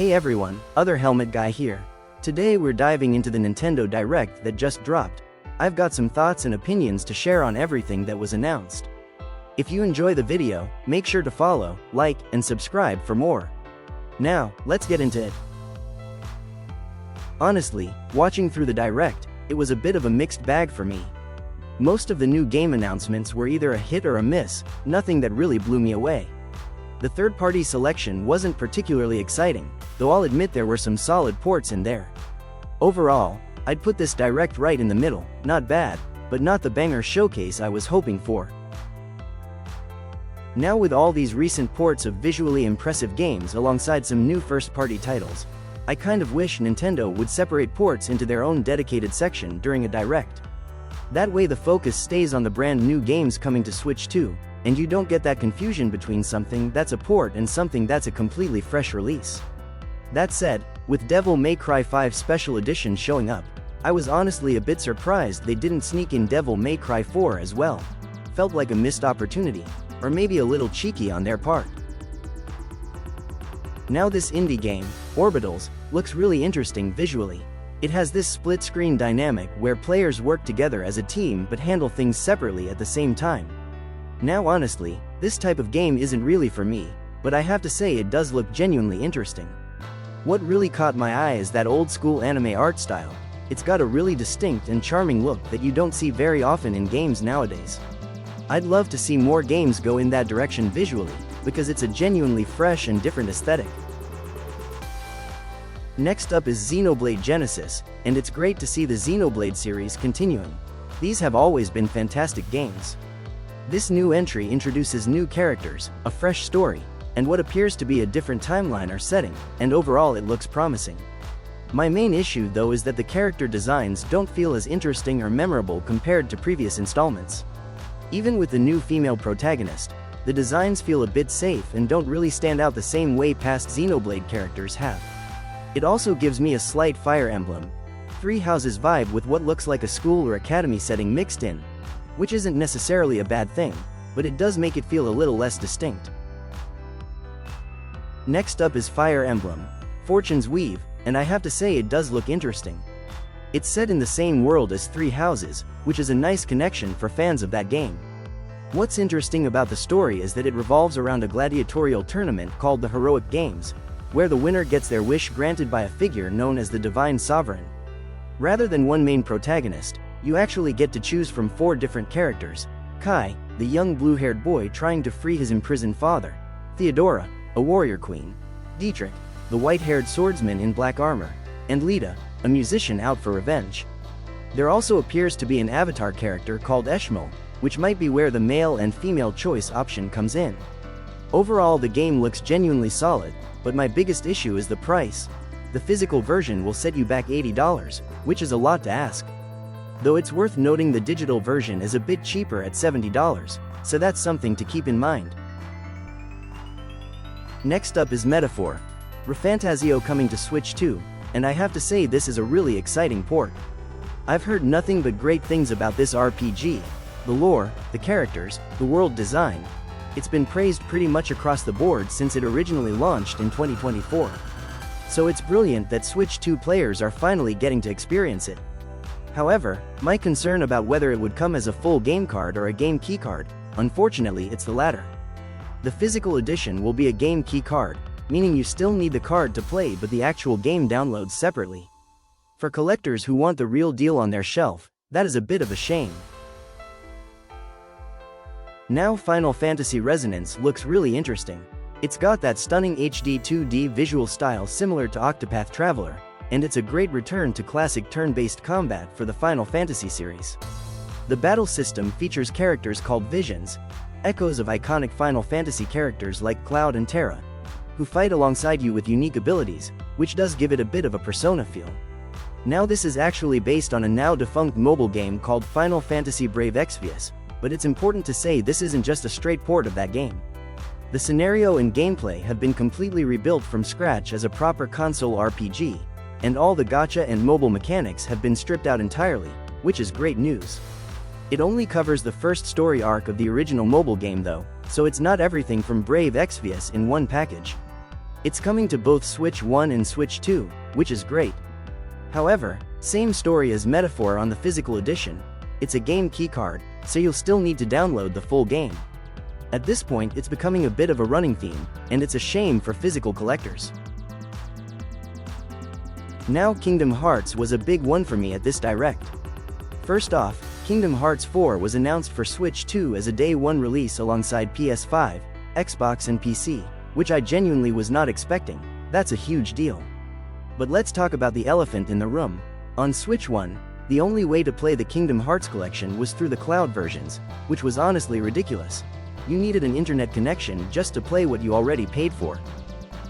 Hey everyone, other helmet guy here. Today we're diving into the Nintendo Direct that just dropped. I've got some thoughts and opinions to share on everything that was announced. If you enjoy the video, make sure to follow, like, and subscribe for more. Now, let's get into it. Honestly, watching through the Direct, it was a bit of a mixed bag for me. Most of the new game announcements were either a hit or a miss, nothing that really blew me away. The third-party selection wasn't particularly exciting, though I'll admit there were some solid ports in there. Overall, I'd put this Direct right in the middle, not bad, but not the banger showcase I was hoping for. Now with all these recent ports of visually impressive games alongside some new first-party titles, I kind of wish Nintendo would separate ports into their own dedicated section during a Direct. That way the focus stays on the brand new games coming to Switch 2, and you don't get that confusion between something that's a port and something that's a completely fresh release. That said, with Devil May Cry 5 Special Edition showing up, I was honestly a bit surprised they didn't sneak in Devil May Cry 4 as well. Felt like a missed opportunity, or maybe a little cheeky on their part. Now this indie game, Orbitals, looks really interesting visually. It has this split-screen dynamic where players work together as a team but handle things separately at the same time. Now honestly, this type of game isn't really for me, but I have to say it does look genuinely interesting. What really caught my eye is that old-school anime art style. It's got a really distinct and charming look that you don't see very often in games nowadays. I'd love to see more games go in that direction visually, because it's a genuinely fresh and different aesthetic. Next up is Xenoblade Genesis, and it's great to see the Xenoblade series continuing. These have always been fantastic games. This new entry introduces new characters, a fresh story, and what appears to be a different timeline or setting, and overall it looks promising. My main issue though is that the character designs don't feel as interesting or memorable compared to previous installments. Even with the new female protagonist, the designs feel a bit safe and don't really stand out the same way past Xenoblade characters have. It also gives me a slight Fire Emblem, Three Houses vibe with what looks like a school or academy setting mixed in, which isn't necessarily a bad thing, but it does make it feel a little less distinct. Next up is Fire Emblem, Fortune's Weave, and I have to say it does look interesting. It's set in the same world as Three Houses, which is a nice connection for fans of that game. What's interesting about the story is that it revolves around a gladiatorial tournament called the Heroic Games, where the winner gets their wish granted by a figure known as the Divine Sovereign. Rather than one main protagonist, you actually get to choose from 4 different characters: Kai, the young blue-haired boy trying to free his imprisoned father; Theodora, a warrior queen; Dietrich, the white-haired swordsman in black armor; and Lita, a musician out for revenge. There also appears to be an avatar character called Eshmol, which might be where the male and female choice option comes in. Overall the game looks genuinely solid, but my biggest issue is the price. The physical version will set you back $80, which is a lot to ask. Though it's worth noting the digital version is a bit cheaper at $70, so that's something to keep in mind. Next up is Metaphor, Refantasio coming to Switch 2, and I have to say this is a really exciting port. I've heard nothing but great things about this RPG. The lore, the characters, the world design. It's been praised pretty much across the board since it originally launched in 2024. So it's brilliant that Switch 2 players are finally getting to experience it. However, my concern about whether it would come as a full game card or a game key card, unfortunately it's the latter. The physical edition will be a game key card, meaning you still need the card to play but the actual game downloads separately. For collectors who want the real deal on their shelf, that is a bit of a shame. Now Final Fantasy Resonance looks really interesting. It's got that stunning HD 2D visual style similar to Octopath Traveler, and it's a great return to classic turn-based combat for the Final Fantasy series. The battle system features characters called Visions, echoes of iconic Final Fantasy characters like Cloud and Terra, who fight alongside you with unique abilities, which does give it a bit of a Persona feel. Now this is actually based on a now-defunct mobile game called Final Fantasy Brave Exvius, but it's important to say this isn't just a straight port of that game. The scenario and gameplay have been completely rebuilt from scratch as a proper console RPG, and all the gacha and mobile mechanics have been stripped out entirely, which is great news. It only covers the first story arc of the original mobile game though, so it's not everything from Brave Exvius in one package. It's coming to both Switch 1 and Switch 2, which is great. However, same story as Metaphor on the physical edition, it's a game keycard, so you'll still need to download the full game. At this point it's becoming a bit of a running theme, and it's a shame for physical collectors. Now Kingdom Hearts was a big one for me at this Direct. First off, Kingdom Hearts 4 was announced for Switch 2 as a day one release alongside PS5, Xbox and PC, which I genuinely was not expecting. That's a huge deal. But let's talk about the elephant in the room. On Switch 1, the only way to play the Kingdom Hearts collection was through the cloud versions, which was honestly ridiculous. You needed an internet connection just to play what you already paid for.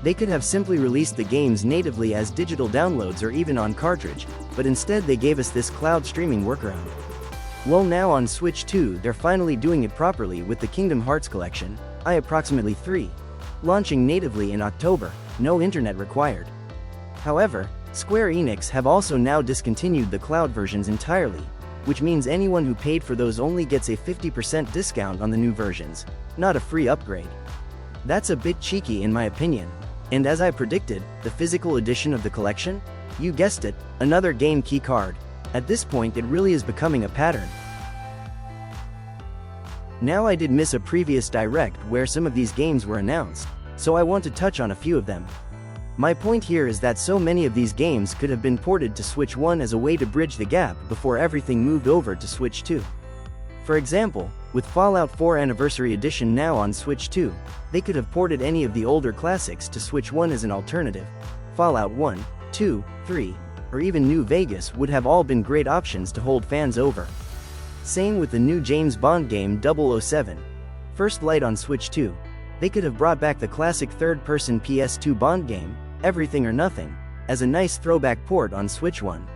They could have simply released the games natively as digital downloads or even on cartridge, but instead they gave us this cloud streaming workaround. Well, now on Switch 2 they're finally doing it properly with the Kingdom Hearts collection, approximately 3. Launching natively in October, no internet required. However, Square Enix have also now discontinued the cloud versions entirely, which means anyone who paid for those only gets a 50% discount on the new versions, not a free upgrade. That's a bit cheeky in my opinion. And as I predicted, the physical edition of the collection? You guessed it, another game key card. At this point it really is becoming a pattern. Now I did miss a previous Direct where some of these games were announced, so I want to touch on a few of them. My point here is that so many of these games could have been ported to Switch 1 as a way to bridge the gap before everything moved over to Switch 2. For example, with Fallout 4 Anniversary Edition now on Switch 2, they could have ported any of the older classics to Switch 1 as an alternative. Fallout 1, 2, 3, or even New Vegas would have all been great options to hold fans over. Same with the new James Bond game 007. First Light on Switch 2. They could have brought back the classic third-person PS2 Bond game, Everything or Nothing, as a nice throwback port on Switch 1.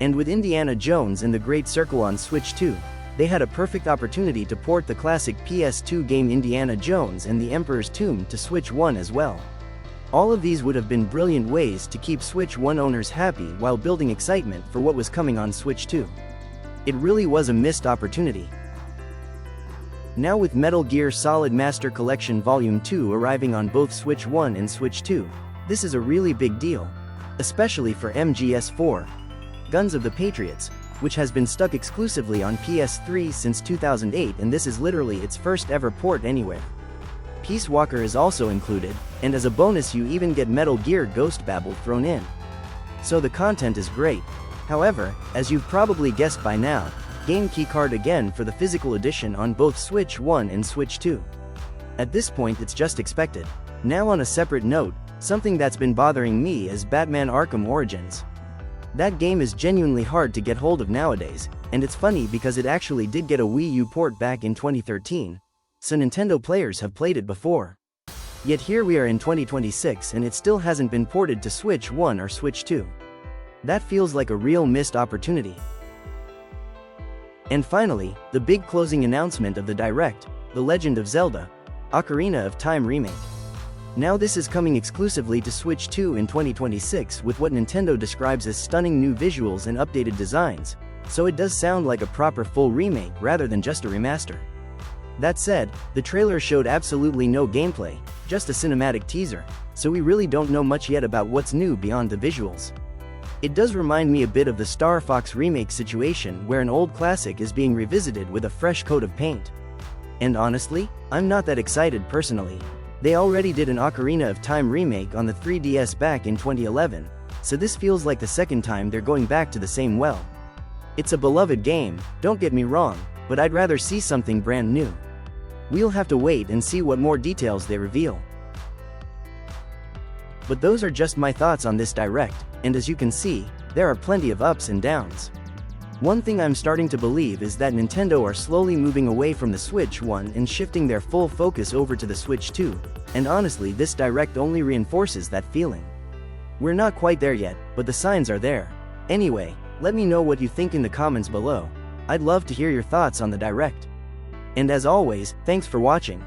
And with Indiana Jones and the Great Circle on Switch 2, they had a perfect opportunity to port the classic PS2 game Indiana Jones and the Emperor's Tomb to Switch 1 as well. All of these would have been brilliant ways to keep Switch 1 owners happy while building excitement for what was coming on Switch 2. It really was a missed opportunity. Now with Metal Gear Solid Master Collection Volume 2 arriving on both Switch 1 and Switch 2, this is a really big deal. Especially for MGS4. Guns of the Patriots, which has been stuck exclusively on PS3 since 2008, and this is literally its first ever port anywhere. Peace Walker is also included, and as a bonus you even get Metal Gear Ghost Babel thrown in. So the content is great. However, as you've probably guessed by now, game keycard again for the physical edition on both Switch 1 and Switch 2. At this point it's just expected. Now on a separate note, something that's been bothering me is Batman Arkham Origins. That game is genuinely hard to get hold of nowadays, and it's funny because it actually did get a Wii U port back in 2013, so Nintendo players have played it before. Yet here we are in 2026 and it still hasn't been ported to Switch 1 or Switch 2. That feels like a real missed opportunity. And finally, the big closing announcement of the Direct, The Legend of Zelda, Ocarina of Time remake. Now this is coming exclusively to Switch 2 in 2026 with what Nintendo describes as stunning new visuals and updated designs, so it does sound like a proper full remake rather than just a remaster. That said, the trailer showed absolutely no gameplay, just a cinematic teaser, so we really don't know much yet about what's new beyond the visuals. It does remind me a bit of the Star Fox remake situation where an old classic is being revisited with a fresh coat of paint. And honestly, I'm not that excited personally. They already did an Ocarina of Time remake on the 3DS back in 2011, so this feels like the second time they're going back to the same well. It's a beloved game, don't get me wrong, but I'd rather see something brand new. We'll have to wait and see what more details they reveal. But those are just my thoughts on this Direct, and as you can see, there are plenty of ups and downs. One thing I'm starting to believe is that Nintendo are slowly moving away from the Switch 1 and shifting their full focus over to the Switch 2, and honestly this Direct only reinforces that feeling. We're not quite there yet, but the signs are there. Anyway, let me know what you think in the comments below. I'd love to hear your thoughts on the Direct. And as always, thanks for watching.